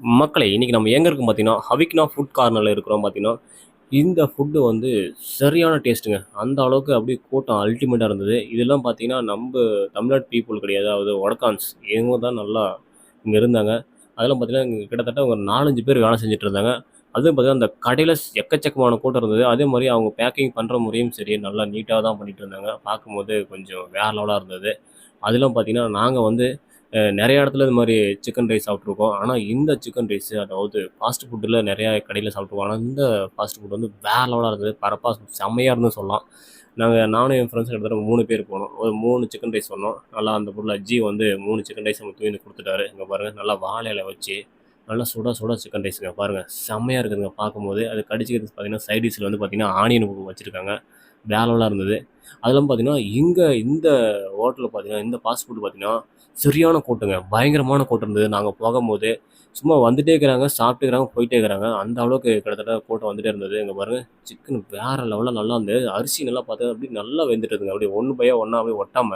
மக்களே இன்னைக்கு நம்ம எங்க இருக்கோம் பார்த்தீங்கன்னா, ஹவிக்னா ஃபுட் கார்னர்ல இருக்கிறோம் பார்த்தீங்கன்னா, இந்த ஃபுட்டு வந்து சரியான டேஸ்ட்டுங்க. அந்த அளவுக்கு அப்படியே கூட்டம் அல்டிமேட்டா இருந்தது. இதெல்லாம் பார்த்தீங்கன்னா, நம்ப தமிழ்நாட்டு பீப்புள் கிடையாது. அதாவது வடக்கான்ஸ் இவங்க தான் நல்லா இங்க இருந்தாங்க. அதெல்லாம் பார்த்தீங்கன்னா, இங்க கிட்டத்தட்ட ஒரு 4, 5 பேர் வேலை செஞ்சுட்டு இருந்தாங்க. அதுவும் பார்த்தீங்கன்னா, அந்த கடையில எக்கச்சக்கமான கூட்டம் இருந்தது. அதே மாரி அவங்க பேக்கிங் பண்ற முறையும் சரி, நல்லா நீட்டா தான் பண்ணிட்டு இருந்தாங்க. பார்க்கும்போது கொஞ்சம் வேற லெவலா இருந்தது. அதெல்லாம் பார்த்தீங்கன்னா, நாங்க வந்து நெறைய இடத்துல இது மாரி சிக்கன் ரைஸ் சாப்பிட்டுருக்கோம். ஆனா, இந்த சிக்கன் ரைஸு அதாவது ஃபாஸ்ட் ஃபுட்டுல நெறையா கடையில சாப்பிட்டுருக்கோம். ஆனா, இந்த ஃபாஸ்ட் ஃபுட் வந்து வேற லெவலா இருந்தது. பரப்பா செம்மையா இருந்ததுன்னு சொல்லலாம். நானும் என் ஃப்ரெண்ட்ஸும் கிட்டத்தட்ட 3 பேர் போனோம். ஒரு 3 சிக்கன் ரைஸ் சொன்னோம். நல்லா அந்த ஃபுட்ல அஜ்ஜி வந்து 3 சிக்கன் ரைஸ் நமக்கு தூக்கி வந்து குடுத்துட்டாரு. இங்க பாருங்க நல்லா வாழை இலை வச்சு, நல்லா சுட சுட சிக்கன் ரைஸுங்க பாருங்க. செம்மையா இருக்குதுங்க பார்க்கும்போது. அது கடிச்சிக்கிறதுக்கு பார்த்தீங்கன்னா, சைட் டிஷ்ல வந்து பார்த்தீங்கன்னா, ஆனியன் வச்சிருக்காங்க. வேற லெவலா இருந்தது. அதெல்லாம் பார்த்தீங்கன்னா, இங்க இந்த ஹோட்டல்ல பார்த்தீங்கன்னா, இந்த ஃபாஸ்ட் ஃபுட் பார்த்தீங்கன்னா, சரியான கூட்டங்க. பயங்கரமான கூட்டம் இருந்தது. நாங்க போகும்போது, சும்மா வந்துட்டே இருக்கிறாங்க, சாப்பிட்டே இருக்கிறாங்க, போயிட்டே இருக்கிறாங்க. அந்த அளவுக்கு கிட்டத்தட்ட கூட்டம் வந்துட்டே இருந்தது. இங்க பாருங்க, சிக்கன் வேற லெவல்ல நல்லா அந்த அரிசி நல்லா பார்த்தா அப்படியே நல்லா வெந்துட்டுதுங்க. அப்படியே ஒண்ணு பையா ஒண்ணா அப்படியே ஒட்டாம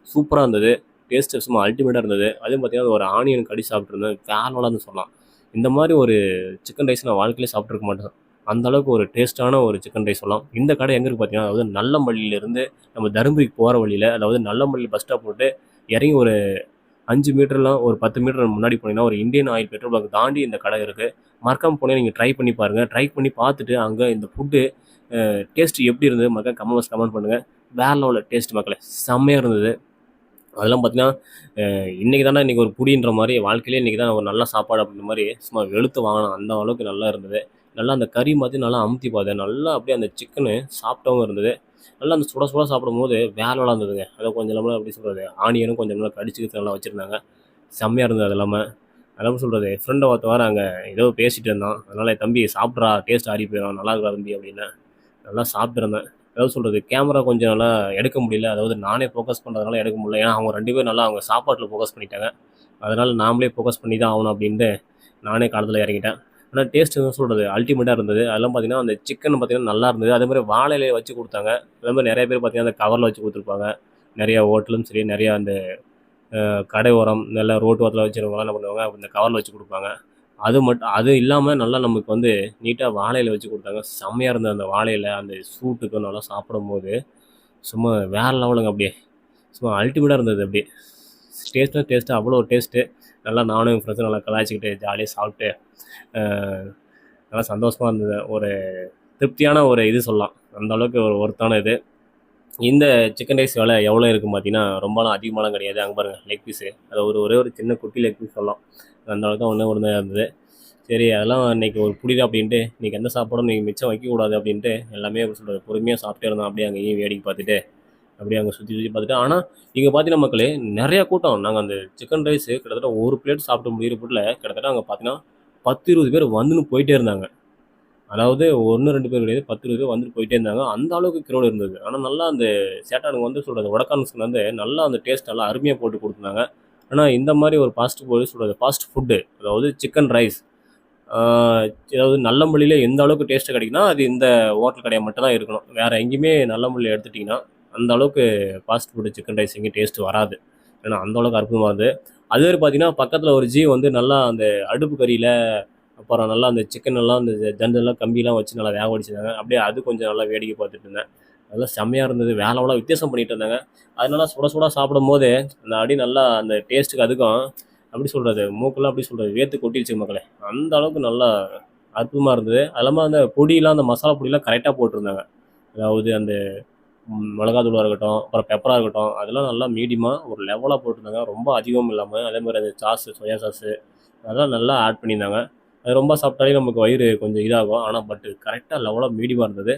சூப்பரா இருந்தது. டேஸ்ட்டு சும்மா அல்டிமேட்டா இருந்தது. அதுவும் பார்த்தீங்கன்னா, ஒரு ஆனியன் கடி சாப்பிட்டுருந்தேன். வேற லெவலா சொல்லலாம். இந்த மாரி ஒரு சிக்கன் ரைஸ் நான் வாழ்க்கையிலே சாப்பிட்டுருக்க மாட்டேன். அந்த அளவுக்கு ஒரு டேஸ்ட்டான ஒரு சிக்கன் ரைஸ் சொல்லலாம். இந்த கடை எங்க இருக்கு பார்த்தீங்கன்னா, அதாவது நல்லம்பள்ளியிலிருந்து நம்ம தருமபுரிக்கு போற வழியில, அதாவது நல்லம்பள்ளி பஸ் ஸ்டாப் விட்டு இறங்கி ஒரு 5 மீட்டர்லாம் ஒரு 10 மீட்டர் முன்னாடி போனீங்கன்னா, ஒரு இந்தியன் ஆயில் பெட்ரோல் பங்க் தாண்டி இந்த கடை இருக்கு. மறக்காம போனீங்கன்னா நீங்க ட்ரை பண்ணி பாருங்க. ட்ரை பண்ணி பார்த்துட்டு, அங்க இந்த ஃபுட்டு டேஸ்ட் எப்படி இருந்தது மறக்காம கமெண்ட் பண்ணுங்க. வேற லெவல்ல டேஸ்ட் மக்களே! செம்மையா இருந்தது. அதெல்லாம் பார்த்தீங்கன்னா, இன்னைக்கு ஒரு புடின்ற மாரி வாழ்க்கையிலே இன்னைக்கு தான் ஒரு நல்ல சாப்பாடு அப்படின்ற மாரி சும்மா வெளுத்து வாங்குனோம். அந்த அளவுக்கு நல்லா இருந்தது. நல்லா அந்த கறி மாதிரி நல்லா அமுத்தி பார்த்தேன். நல்லா அப்படியே அந்த சிக்கனு சாஃப்ட்டாவும் இருந்தது. நல்லா அந்த சுட சுட சாப்பிடும்போது வேற லெவலா இருந்ததுங்க. அத கொஞ்சம் நம்ம எப்படி சொல்றது, ஆனியனும் கொஞ்சம் நல்லா கடிச்சுக்கிறதுக்கு நல்லா வச்சிருந்தாங்க. செம்மையா இருந்தது அது எல்லாமே. அதான் எப்படி சொல்றது, என் ஃப்ரெண்ட ஒருத்தன் வேற அங்க ஏதோ பேசிட்டு இருந்தான். அதனால "தம்பி சாப்பிட்றா, டேஸ்ட் ஆறி போயிரும். நல்லா இருக்குடா தம்பி" அப்படின்னேன். நல்லா சாப்பிட்டுருந்தேன். அதாவது சொல்றது கேமரா கொஞ்சம் நல்லா எடுக்க முடியல. அதாவது நானே ஃபோக்கஸ் பண்றதுனால எடுக்க முடியல. ஏன்னா அவங்க 2 பேரும் நல்லா அவங்க சாப்பாட்டுல ஃபோக்கஸ் பண்ணிட்டாங்க. அதனால நாமளே ஃபோக்கஸ் பண்ணி தான் ஆகணும் அப்படின்ட்டு நானே களத்துல இறங்கிட்டேன். ஆனா டேஸ்ட் என்ன சொல்றது அல்டிமேட்டா இருந்தது. அதெல்லாம் பார்த்தீங்கன்னா, அந்த சிக்கன் பார்த்தீங்கன்னா நல்லா இருந்தது. அதே மாரி வாழை இலைய வச்சு குடுத்தாங்க. அதே மாரி நெறைய பேர் பார்த்தீங்கன்னா, அந்த கவர்ல வச்சு குடுத்துருப்பாங்க. நெறைய ஹோட்டலும் சரி, நெறைய அந்த கடை ஓரம், நல்ல ரோட்டு ஓரத்துல வச்சிருக்கவங்கலாம் என்ன பண்ணுவாங்க, இந்த கவர்ல வச்சு குடுப்பாங்க. அது இல்லாம நல்லா நமக்கு வந்து நீட்டா வாழை இலை வச்சு குடுத்தாங்க. செம்மையா இருந்தது அந்த வாழை இலை, அந்த சூட்டுக்கு நல்லா சாப்பிடும்போது, சும்மா வேற லெவலுங்க அப்படியே. சும்மா அல்டிமேட்டா இருந்தது அப்படியே. டேஸ்ட்டு அவ்வளோ டேஸ்ட்டு. நல்லா நானும் என் ஃப்ரெண்ட்ஸும் நல்லா கலாய்ச்சிக்கிட்டு, ஜாலியா சாப்பிட்டு, அ நல்லா சந்தோஷமா இருந்தது. ஒரு திருப்தியான ஒரு இது சொல்லலாம். அந்த அளவுக்கு ஒரு ஒர்த்தான இது. இந்த சிக்கன் ரைஸ் விலை எவ்வளோ இருக்கும் பார்த்தீங்கன்னா, ரொம்பலாம் அதிகமாலாம் கிடையாது. அங்க பாருங்க லெக் பீஸு. அது ஒரே ஒரு சின்ன குட்டி லெக் பீஸ் சொல்லலாம். அந்த அளவுக்கு தான் ஒண்ணே ஒண்ணு தான் இருந்தது. சரி அதெல்லாம் இன்னைக்கு ஒரு புடி தான் அப்படின்ட்டு, இன்னைக்கு எந்த சாப்பாடும் இன்னைக்கு மிச்சம் வைக்கக்கூடாது அப்படின்ட்டு, எல்லாமே எப்படி சொல்றது, பொறுமையா சாப்பிட்டே இருந்தோம். அப்படியே அங்கேயும் வேடிக்கை பார்த்துட்டு, அப்படியே அங்க சுத்தி சுத்தி பார்த்துட்டு. ஆனா, இங்க பார்த்தீங்கன்னா மக்களே, நெறைய கூட்டம். நாங்க அந்த சிக்கன் ரைஸு கிட்டத்தட்ட ஒரு பிளேட் சாப்பிட்டு முடியிறதுக்குள்ள கிட்டத்தட்ட அங்க பார்த்தீங்கன்னா, 10, 20 பேர் வந்துன்னு போயிட்டே இருந்தாங்க. அதாவது 1, 2 பேர் கிடையாது. 10, 20 பேர் வந்துட்டு போயிட்டே இருந்தாங்க. அந்த அளவுக்கு கிரவுட் இருந்தது. ஆனா நல்லா அந்த சேட்டானுங்க வந்து சொல்றது வடக்கான்ஸ்க்கு வந்து நல்லா அந்த டேஸ்ட் நல்லா அருமையா போட்டு குடுத்துருந்தாங்க. ஆனா இந்த மாரி ஒரு ஃபாஸ்ட் ஃபுட்டு அதாவது சிக்கன் ரைஸ் ஆ அதாவது நல்லம்பள்ளியில எந்த அளவுக்கு டேஸ்ட் கிடைக்கும்னா, அது இந்த ஹோட்டல் கடையா மட்டும் தான் இருக்கணும். வேற எங்கேயுமே நல்லம்பள்ளி எடுத்துட்டீங்கன்னா, அந்த அளவுக்கு ஃபாஸ்ட் ஃபுட் சிக்கன் ரைஸ் எங்கேயும் டேஸ்ட் வராது. ஏன்னா அந்த அளவுக்கு அற்புதமா இருந்தது. அது வேற பார்த்தீங்கன்னா, பக்கத்துல ஒரு வந்து நல்லா அந்த அடுப்பு கரியில அப்புறம் நல்லா அந்த சிக்கன் எல்லாம் அந்த ஜன்னல்லாம் கம்பிலாம் வச்சு நல்லா வேக வச்சிருந்தாங்க. அப்படியே அது கொஞ்சம் நல்லா வேடிக்கை பார்த்துட்டு இருந்தேன். அதெல்லாம் செம்மையா இருந்தது. வேற லெவலா வித்தியாசம் பண்ணிட்டு இருந்தாங்க. அதனால சுட சுட சாப்பிடும்போது, அந்த அப்படியே நல்லா அந்த டேஸ்ட்டுக்கு அதுக்கும் எப்படி சொல்றது, மூக்கெல்லாம் எப்படி சொல்றது வேர்த்து கொட்டிருச்சு மக்களே. அந்த அளவுக்கு நல்லா அற்புதமா இருந்தது. அது இல்லாம அந்த பொடியெல்லாம் அந்த மசாலா பொடியெல்லாம் கரெக்ட்டா போட்டிருந்தாங்க. அதாவது அந்த மிளகா தூளா இருக்கட்டும், அப்புறம் பெப்பரா இருக்கட்டும், அதெல்லாம் நல்லா மீடியமா ஒரு லெவலா போட்டிருந்தாங்க. ரொம்ப அதிகமும் இல்லாம, அதே மாரி அந்த சோயா சாஸு அதெல்லாம் நல்லா ஆட் பண்ணியிருந்தாங்க. அது ரொம்ப சாப்பிட்டாலே நமக்கு வயிறு கொஞ்சம் இதாகும். ஆனா கரெக்ட்டா லெவலா மீடியமா இருந்தது.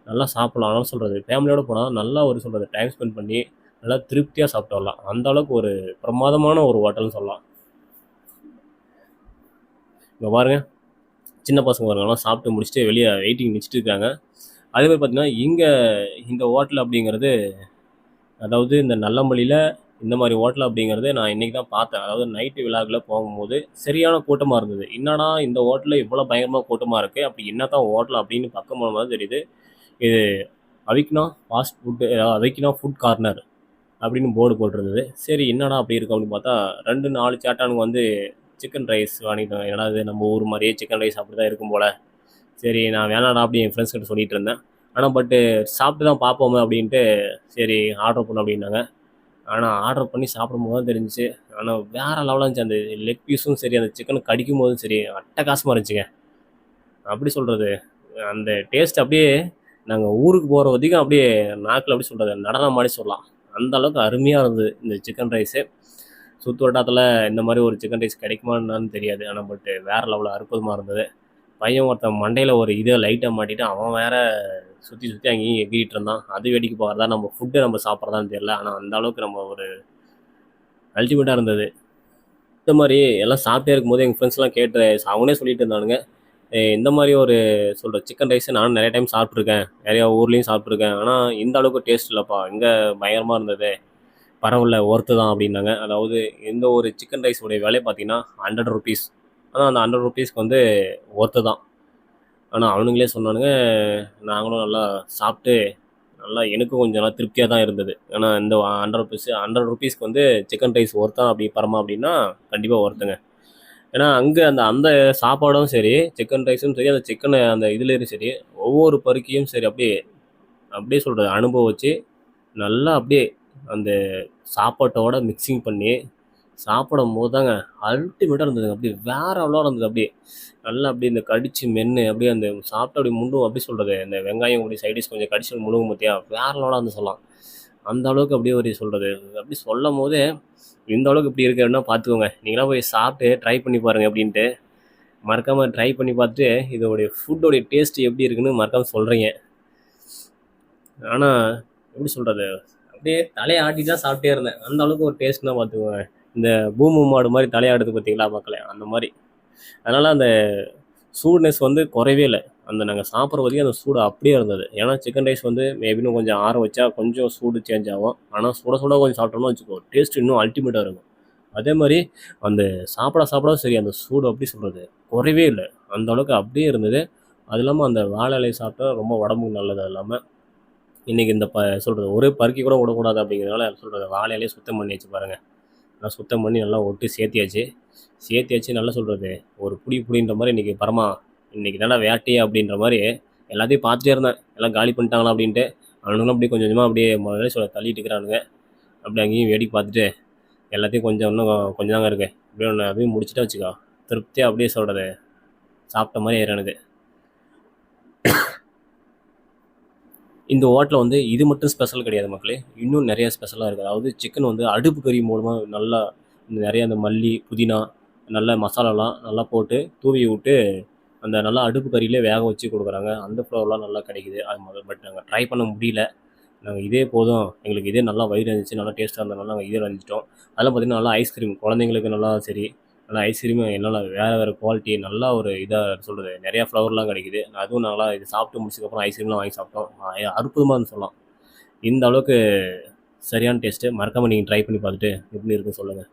நல்லா சாப்பிடலாம். அதனால சொல்றது ஃபேமிலியோட போனா நல்லா ஒரு சொல்றது டைம் ஸ்பெண்ட் பண்ணி, நல்லா திருப்தியா சாப்பிட்டு வரலாம். அந்த அளவுக்கு ஒரு பிரமாதமான ஒரு ஹோட்டல்னு சொல்லலாம். இங்க பாருங்க, சின்ன பசங்க பாருங்க சாப்பிட்டு முடிச்சுட்டு வெளிய வெயிட்டிங் நிச்சுட்டு இருக்காங்க. அதே மாரி பார்த்தீங்கன்னா, இந்த ஹோட்டல் அப்படிங்கிறது அதாவது இந்த நல்லம்பள்ளியில இந்த மாரி ஹோட்டல் அப்படிங்கிறது நான் இன்னைக்கு தான் பார்த்தேன். அதாவது நைட்டு விழாக்குல போகும்போது சரியான கூட்டமா இருந்தது. என்னடா இந்த ஹோட்டல்ல இவ்வளோ பயங்கரமா கூட்டமா இருக்கு. அப்படி என்னதான் ஹோட்டல் அப்படின்னு பக்கம் போகும்போது தெரியுது. இது Avigna fast food Avigna food corner அப்படின்னு போர்டு போட்டிருந்தது. சரி என்னடா அப்படி இருக்கு அப்படின்னு பார்த்தா 2, 4 சேட்டானுங்க வந்து சிக்கன் ரைஸ் வாங்கிட்டோம். என்னடா இது நம்ம ஊர் மாதிரியே சிக்கன் ரைஸ் அப்படி தான் இருக்கும் போல. சரி நான் வேணாடா அப்படி என் ஃப்ரெண்ட்ஸ் கிட்ட சொல்லிட்டு இருந்தேன். ஆனால் பட்டு சாப்பிட்டு தான் பார்ப்போமே அப்படின்ட்டு சரி ஆர்டர் பண்ணோம் அப்படின்னாங்க. ஆனால் ஆர்டர் பண்ணி சாப்பிடும்போது தான் தெரிஞ்சுச்சு. ஆனால் வேறு லெவலாக இருந்துச்சு. அந்த லெக் பீஸும் சரி, அந்த சிக்கன் கடிக்கும் போதும் சரி அட்டகாசமாக இருந்துச்சுங்க. அப்படி சொல்கிறது அந்த டேஸ்ட் அப்படியே நாங்கள் ஊருக்கு போகிற வரைக்கும் அப்படியே நாக்கில் அப்படி சொல்கிறது நடனம் மாதிரி சொல்லலாம். அந்த அளவுக்கு அருமையாக இருந்தது இந்த சிக்கன் ரைஸு. சுற்று வட்டாரத்தில் இந்த மாதிரி ஒரு சிக்கன் ரைஸ் கிடைக்குமான்னு தெரியாது. ஆனால் பட்டு வேறு லெவலில் அற்புதமாக இருந்தது. பையன் ஒருத்தன் மண்டையில் ஒரு இதை லைட்டாக மாட்டிட்டு அவன் வேற சுற்றி சுற்றி அங்கேயும் எகிரிட்டு இருந்தான். அது வேடிக்கை போகிறதா நம்ம ஃபுட்டு நம்ம சாப்பிட்றதான்னு தெரியல. ஆனால் அந்த அளவுக்கு நம்ம ஒரு அல்டிமேட்டாக இருந்தது. இந்த மாதிரி எல்லாம் சாப்பிட்டே இருக்கும்போது எங்கள் ஃப்ரெண்ட்ஸ்லாம் கேட்டு அவனே சொல்லிட்டு இருந்தானுங்க. இந்த மாதிரி ஒரு சொல்கிற சிக்கன் ரைஸை நானும் நிறைய டைம் சாப்பிட்ருக்கேன், நிறையா ஊர்லேயும் சாப்பிட்ருக்கேன். ஆனால் இந்த அளவுக்கு டேஸ்ட் இல்லைப்பா, இங்கே பயங்கரமாக இருந்தது, பரவாயில்ல ஒர்த்து தான் அப்படின்னாங்க. அதாவது இந்த ஒரு சிக்கன் ரைஸோடைய விலை பார்த்தீங்கன்னா 100 ருபீஸ். ஆனால் அந்த 100 ருபீஸ்க்கு வந்து ஒர்த்து தான். ஆனால் அவனுங்களே சொன்னானுங்க. நாங்களும் நல்லா சாப்பிட்டு நல்லா எனக்கும் கொஞ்சம் நல்லா திருப்தியாக தான் இருந்தது. ஏன்னா இந்த 100 ருபீஸ்க்கு வந்து சிக்கன் ரைஸ் ஒர்த்தா அப்படி பரமா அப்படின்னா கண்டிப்பாக ஒர்த்துங்க. ஏன்னா அங்கே அந்த அந்த சாப்பாடும் சரி, சிக்கன் ரைஸும் சரி, அந்த சிக்கனை அந்த இதுலேயும் சரி, ஒவ்வொரு பருக்கியும் சரி அப்படியே அப்படியே சொல்கிறது அனுபவிச்சு நல்லா அப்படியே அந்த சாப்பாட்டோட மிக்சிங் பண்ணி சாப்பிடும் போது தாங்க அல்டிமேட்டாக இருந்ததுங்க. அப்படியே வேற அவ்வளோ இருந்தது. அப்படியே நல்லா அப்படியே இந்த கடிச்சு மென்று அப்படியே அந்த சாப்பிட்டு அப்படி முண்டும் அப்படி சொல்கிறது இந்த வெங்காயம் அப்படி சைடிஷ் கொஞ்சம் கடிச்சு முழுகும் பார்த்தியா வேற லெவலாக இருந்து சொல்லலாம். அந்த அளவுக்கு அப்படியே ஒரு சொல்கிறது அப்படி சொல்லும் போதே இந்த அளவுக்கு இப்படி இருக்குன்னா பார்த்துக்கோங்க. நீங்களாம் போய் சாப்பிட்டு ட்ரை பண்ணி பாருங்கள் அப்படின்ட்டு மறக்காமல் ட்ரை பண்ணி பார்த்துட்டு இதோடைய ஃபுட்டோடைய டேஸ்ட் எப்படி இருக்குன்னு மறக்காமல் சொல்கிறீங்க. ஆனால் எப்படி சொல்கிறது அப்படியே தலையை ஆட்டி தான் சாப்பிட்டே இருந்தேன். அந்த அளவுக்கு ஒரு டேஸ்ட் தான் பார்த்துக்கோங்க. இந்த பூமு மாடு மாதிரி தலையாடுது பார்த்தீங்களா மக்களே, அந்த மாதிரி. அதனால் அந்த சூட்னஸ் வந்து குறையவே இல்லை. அந்த நாங்கள் சாப்பிட்ற வரைக்கும் அந்த சூடு அப்படியே இருந்தது. ஏன்னா சிக்கன் ரைஸ் வந்து மேபின்னு கொஞ்சம் ஆற வச்சா கொஞ்சம் சூடு சேஞ்ச் ஆகும். ஆனால் சுட சுட கொஞ்சம் சாப்பிட்டோம்னா வச்சுக்கோ டேஸ்ட் இன்னும் அல்டிமேட்டாக இருக்கும். அதே மாதிரி அந்த சாப்பிட சரி அந்த சூடு அப்படி சொல்கிறது குறையவே இல்லை. அந்த அளவுக்கு அப்படியே இருந்தது. அது இல்லாமல் அந்த வாழை இலையை சாப்பிட்டா ரொம்ப உடம்புக்கு நல்லது. அது இல்லாமல் இன்றைக்கி இந்த சொல்கிறது ஒரு பருக்கி கூட விடக்கூடாது அப்படிங்கிறதுனால சொல்கிறது வாழை இலையை சுத்தம் பண்ணி வச்சு பாருங்கள். நல்லா சுத்தம் பண்ணி நல்லா ஒட்டி சேர்த்தியாச்சு நல்லா சொல்கிறது ஒரு புடின்ற மாதிரி இன்றைக்கி இன்றைக்கி தானே வேட்டையே அப்படின்ற மாதிரி எல்லாத்தையும் பார்த்துட்டே இருந்தேன். எல்லாம் காலி பண்ணிட்டாங்களா அப்படின்ட்டு. அவனுங்களும் அப்படியே கொஞ்சம் கொஞ்சமாக அப்படியே முதல்ல தள்ளிட்டு இருக்கிறானுங்க. அப்படி அங்கேயும் வேடிக்கை பார்த்துட்டு எல்லாத்தையும் இன்னும் கொஞ்சம் தாங்க இருக்குது. அப்படியே ஒன்று அதையும் முடிச்சுட்டா வச்சுக்கோ திருப்தியாக அப்படியே சொல்கிறது சாப்பிட்ட மாதிரி எனக்கு. இந்த ஹோட்டலில் வந்து இது மட்டும் ஸ்பெஷல் கிடையாது மக்களே, இன்னும் நிறையா ஸ்பெஷலாக இருக்குது. அதாவது சிக்கன் வந்து அடுப்பு கறி மூலமாக நல்லா நிறையா அந்த மல்லி புதினா நல்ல மசாலாலாம் நல்லா போட்டு தூவி விட்டு அந்த நல்லா அடுப்பு கறியிலே வேக வச்சு கொடுக்குறாங்க. அந்த ஃப்ளவர்லாம் நல்லா கிடைக்குது. அது பட் நாங்கள் ட்ரை பண்ண முடியல. நாங்கள் இதே போதும் எங்களுக்கு இதே நல்லா வயிறு இருந்துச்சு, நல்லா டேஸ்ட்டாக இருந்தனால நாங்கள் இதே வந்துட்டோம். அதெல்லாம் பார்த்திங்கன்னா நல்லா ஐஸ்கிரீம் குழந்தைங்களுக்கு நல்லா சரி நல்லா ஐஸ்கிரீமு என்னால் வேறு குவாலிட்டி நல்லா ஒரு இதாக சொல்கிறது நிறையா ஃப்ளவர்லாம் கிடைக்குது. அதுவும் நல்லா இது சாப்பிட்டு முடிச்சதுக்கப்புறம் ஐஸ்கிரீம்லாம் வாங்கி சாப்பிட்டோம். அற்புதமாக இருந்து சொல்லலாம். இந்த அளவுக்கு சரியான டேஸ்ட்டு. மறக்காமல் நீங்கள் ட்ரை பண்ணி பார்த்துட்டு எப்படி இருக்குன்னு சொல்லுங்கள்.